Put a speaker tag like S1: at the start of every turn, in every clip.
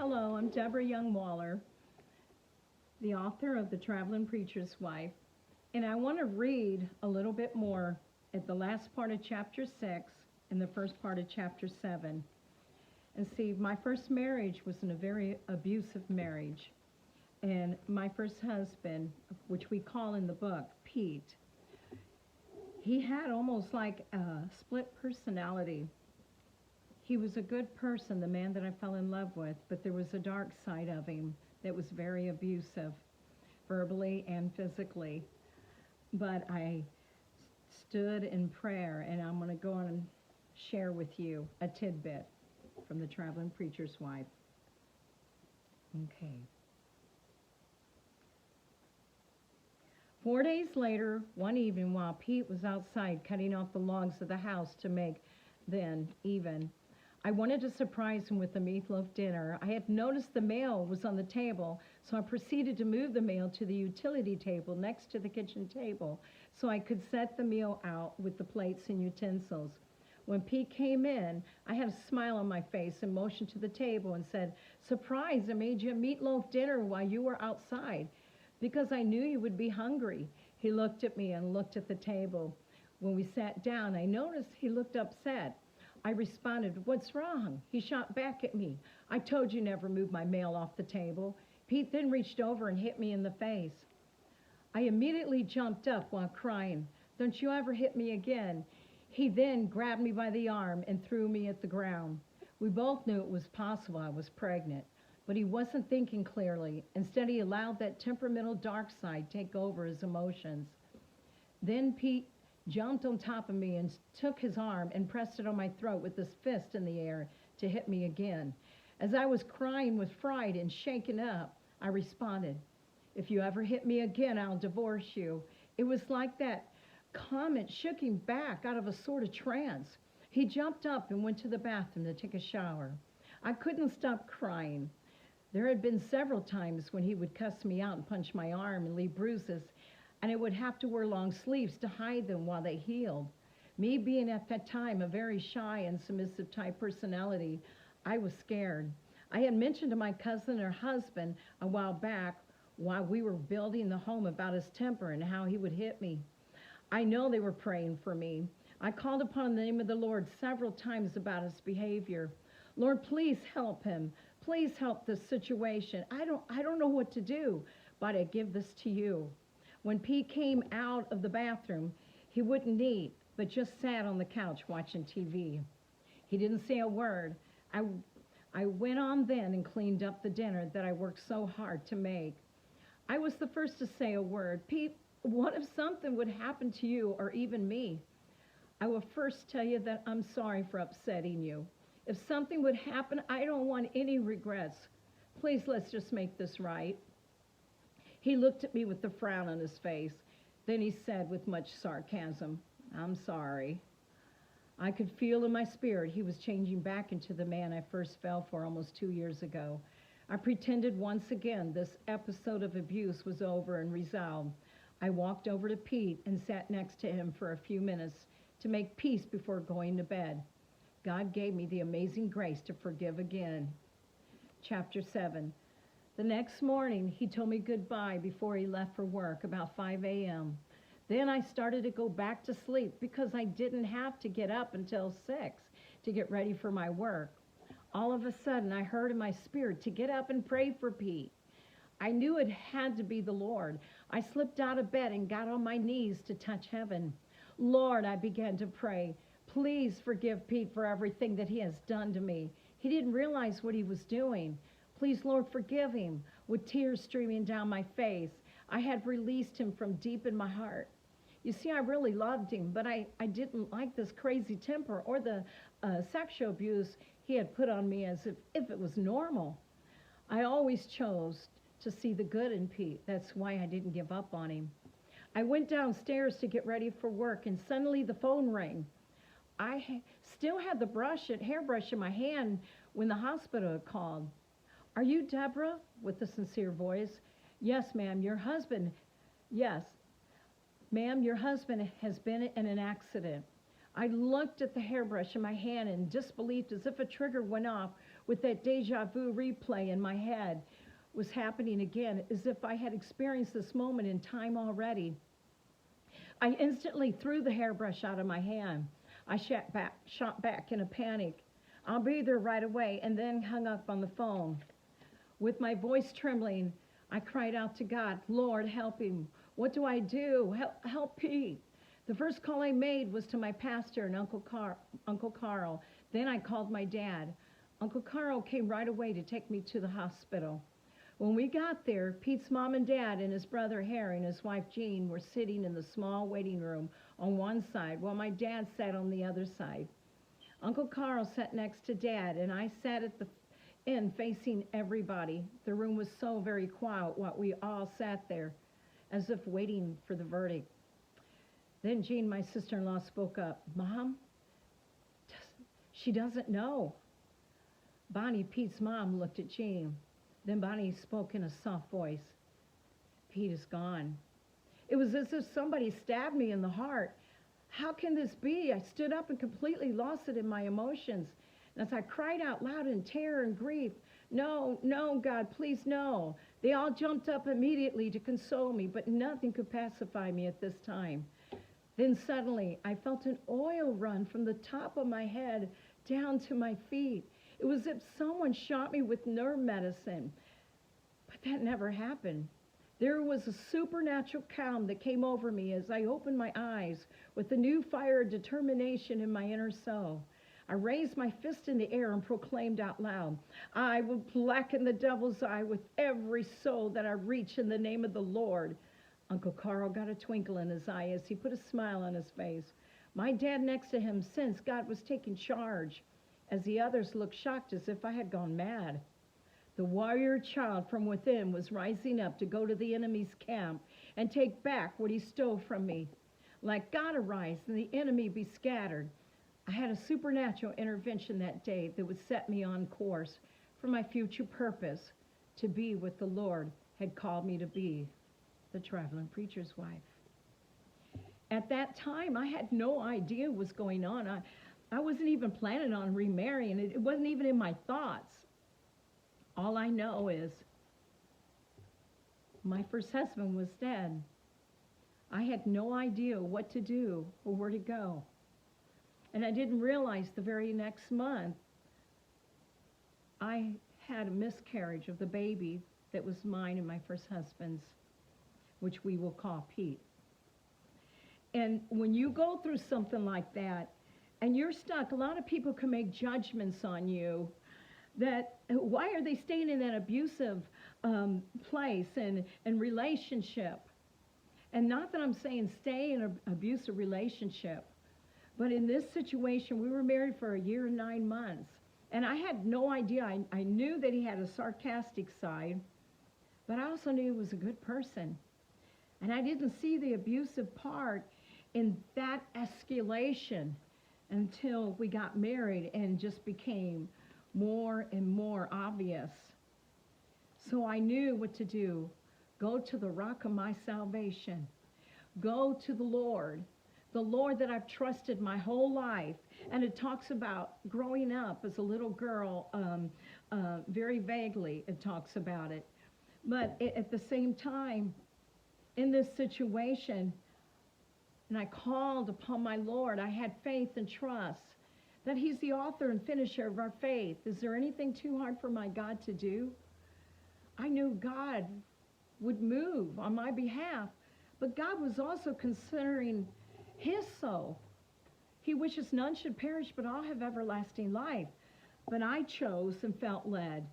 S1: Hello, I'm Debra Young-Waller, the author of The Traveling Preacher's Wife, and I want to read a little bit more at the last part of chapter 6 and the first part of chapter 7. And see, my first marriage was in a very abusive marriage, and my first husband, which we call in the book Pete, he had almost like a split personality. He was a good person, the man that I fell in love with, but there was a dark side of him that was very abusive, verbally and physically. But I stood in prayer, and I'm going to go on and share with you a tidbit from The Traveling Preacher's Wife. Okay. 4 days later, one evening, while Pete was outside cutting off the logs of the house to make then even, I wanted to surprise him with a meatloaf dinner. I had noticed the mail was on the table, so I proceeded to move the mail to the utility table next to the kitchen table so I could set the meal out with the plates and utensils. When Pete came in, I had a smile on my face and motioned to the table and said, "Surprise, I made you a meatloaf dinner while you were outside because I knew you would be hungry." He looked at me and looked at the table. When we sat down, I noticed he looked upset. I responded, "What's wrong?" He shot back at me. "I told you never move my mail off the table." Pete then reached over and hit me in the face. I immediately jumped up while crying, "Don't you ever hit me again." He then grabbed me by the arm and threw me at the ground. We both knew it was possible I was pregnant, but he wasn't thinking clearly. Instead, he allowed that temperamental dark side take over his emotions. Then Pete jumped on top of me and took his arm and pressed it on my throat with his fist in the air to hit me again. As I was crying with fright and shaken up, I responded, "If you ever hit me again, I'll divorce you." It was like that comment shook him back out of a sort of trance. He jumped up and went to the bathroom to take a shower. I couldn't stop crying. There had been several times when he would cuss me out and punch my arm and leave bruises, and I would have to wear long sleeves to hide them while they healed. Me being at that time a very shy and submissive type personality, I was scared. I had mentioned to my cousin and her husband a while back while we were building the home about his temper and how he would hit me. I know they were praying for me. I called upon the name of the Lord several times about his behavior. "Lord, please help him. Please help this situation. I don't know what to do, but I give this to you." When Pete came out of the bathroom, he wouldn't eat, but just sat on the couch watching TV. He didn't say a word. I went on then and cleaned up the dinner that I worked so hard to make. I was the first to say a word. "Pete, what if something would happen to you or even me?" "I will first tell you that I'm sorry for upsetting you. If something would happen, I don't want any regrets. Please, let's just make this right." He looked at me with a frown on his face. Then he said with much sarcasm, "I'm sorry." I could feel in my spirit he was changing back into the man I first fell for almost 2 years ago. I pretended once again this episode of abuse was over and resolved. I walked over to Pete and sat next to him for a few minutes to make peace before going to bed. God gave me the amazing grace to forgive again. Chapter 7. The next morning, he told me goodbye before he left for work about 5 a.m. Then I started to go back to sleep because I didn't have to get up until 6 to get ready for my work. All of a sudden, I heard in my spirit to get up and pray for Pete. I knew it had to be the Lord. I slipped out of bed and got on my knees to touch heaven. "Lord," I began to pray, "please forgive Pete for everything that he has done to me. He didn't realize what he was doing. Please, Lord, forgive him." With tears streaming down my face, I had released him from deep in my heart. You see, I really loved him, but I didn't like this crazy temper or the sexual abuse he had put on me as if it was normal. I always chose to see the good in Pete. That's why I didn't give up on him. I went downstairs to get ready for work, and suddenly the phone rang. I still had the hairbrush in my hand when the hospital had called. "Are you Debra?" with a sincere voice. "Yes, ma'am, your husband." "Yes, ma'am, your husband has been in an accident." I looked at the hairbrush in my hand in disbelief as if a trigger went off with that deja vu replay in my head was happening again, as if I had experienced this moment in time already. I instantly threw the hairbrush out of my hand. I shot back in a panic. "I'll be there right away," and then hung up on the phone. With my voice trembling, I cried out to God, "Lord, help him. What do I do? Help Pete." The first call I made was to my pastor and Uncle Carl. Then I called my dad. Uncle Carl came right away to take me to the hospital. When we got there, Pete's mom and dad and his brother Harry and his wife Jean were sitting in the small waiting room on one side, while my dad sat on the other side. Uncle Carl sat next to Dad, and I sat at the end facing everybody. The room was so very quiet while we all sat there, as if waiting for the verdict. Then Jean, my sister-in-law, spoke up. "Mom, she doesn't know." Bonnie, Pete's mom, looked at Jean. Then Bonnie spoke in a soft voice. "Pete is gone." It was as if somebody stabbed me in the heart. How can this be? I stood up and completely lost it in my emotions. And as I cried out loud in terror and grief, "No, no, God, please, no." They all jumped up immediately to console me, but nothing could pacify me at this time. Then suddenly, I felt an oil run from the top of my head down to my feet. It was as if someone shot me with nerve medicine. But that never happened. There was a supernatural calm that came over me as I opened my eyes with a new fire of determination in my inner soul. I raised my fist in the air and proclaimed out loud, "I will blacken the devil's eye with every soul that I reach in the name of the Lord." Uncle Carl got a twinkle in his eye as he put a smile on his face. My dad next to him sensed God was taking charge, as the others looked shocked as if I had gone mad. The warrior child from within was rising up to go to the enemy's camp and take back what he stole from me. Let God arise and the enemy be scattered. I had a supernatural intervention that day that would set me on course for my future purpose, to be what the Lord had called me to be, the traveling preacher's wife. At that time, I had no idea what was going on. I wasn't even planning on remarrying. It wasn't even in my thoughts. All I know is my first husband was dead. I had no idea what to do or where to go. And I didn't realize the very next month I had a miscarriage of the baby that was mine and my first husband's, which we will call Pete. And when you go through something like that and you're stuck, a lot of people can make judgments on you that why are they staying in that abusive place and relationship? And not that I'm saying stay in an abusive relationship, but in this situation, we were married for a year and 9 months. And I had no idea. I knew that he had a sarcastic side, but I also knew he was a good person. And I didn't see the abusive part in that escalation until we got married and just became more and more obvious. So I knew what to do. Go to the rock of my salvation. Go to the Lord that I've trusted my whole life. And it talks about growing up as a little girl, very vaguely it talks about it. But at the same time, in this situation, and I called upon my Lord, I had faith and trust that he's the author and finisher of our faith. Is there anything too hard for my God to do? I knew God would move on my behalf, but God was also considering his soul. He wishes none should perish, but all have everlasting life. But I chose and felt led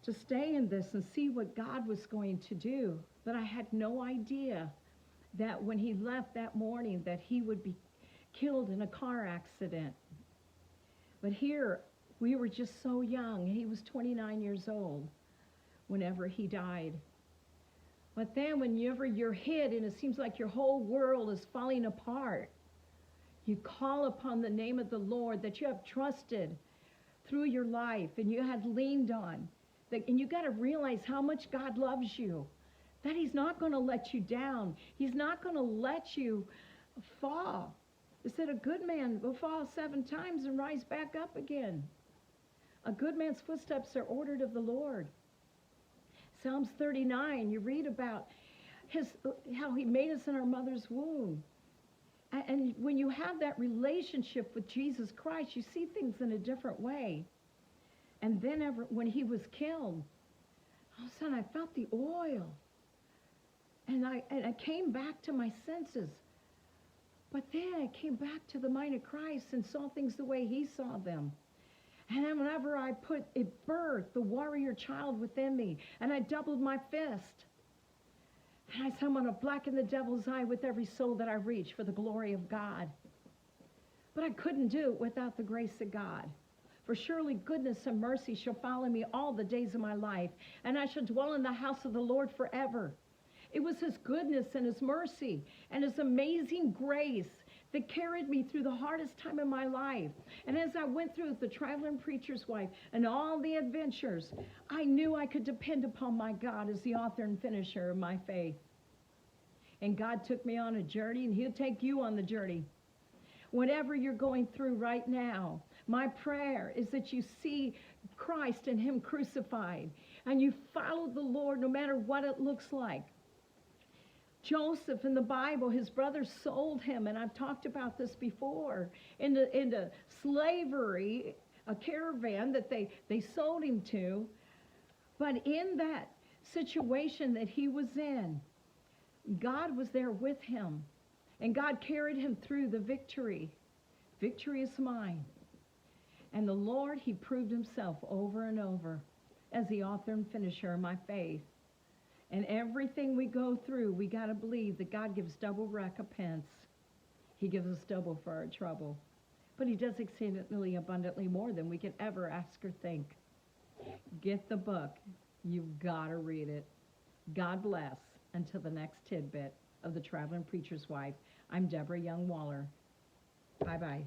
S1: to stay in this and see what God was going to do. But I had no idea that when he left that morning that he would be killed in a car accident. But here, we were just so young. He was 29 years old whenever he died. But then whenever you're hit and it seems like your whole world is falling apart, you call upon the name of the Lord that you have trusted through your life and you had leaned on. And you got to realize how much God loves you, that he's not going to let you down. He's not going to let you fall. It said a good man will fall 7 times and rise back up again. A good man's footsteps are ordered of the Lord. Psalms 39, you read about how he made us in our mother's womb. And when you have that relationship with Jesus Christ, you see things in a different way. And then when he was killed, all of a sudden I felt the oil. And I came back to my senses. But then I came back to the mind of Christ and saw things the way he saw them. And then whenever I birthed the warrior child within me, and I doubled my fist, and I said, I'm going to blacken the devil's eye with every soul that I reach for the glory of God. But I couldn't do it without the grace of God. For surely goodness and mercy shall follow me all the days of my life, and I shall dwell in the house of the Lord forever. It was his goodness and his mercy and his amazing grace that carried me through the hardest time in my life. And as I went through as the traveling preacher's wife and all the adventures, I knew I could depend upon my God as the author and finisher of my faith. And God took me on a journey, and he'll take you on the journey. Whatever you're going through right now, my prayer is that you see Christ and him crucified, and you follow the Lord no matter what it looks like. Joseph in the Bible, his brothers sold him, and I've talked about this before, into slavery, a caravan that they sold him to. But in that situation that he was in, God was there with him, and God carried him through the victory. Victory is mine. And the Lord, he proved himself over and over as the author and finisher of my faith. And everything we go through, we got to believe that God gives double recompense. He gives us double for our trouble. But he does exceedingly abundantly more than we can ever ask or think. Get the book. You've got to read it. God bless. Until the next tidbit of The Traveling Preacher's Wife, I'm Debra Young Waller. Bye-bye.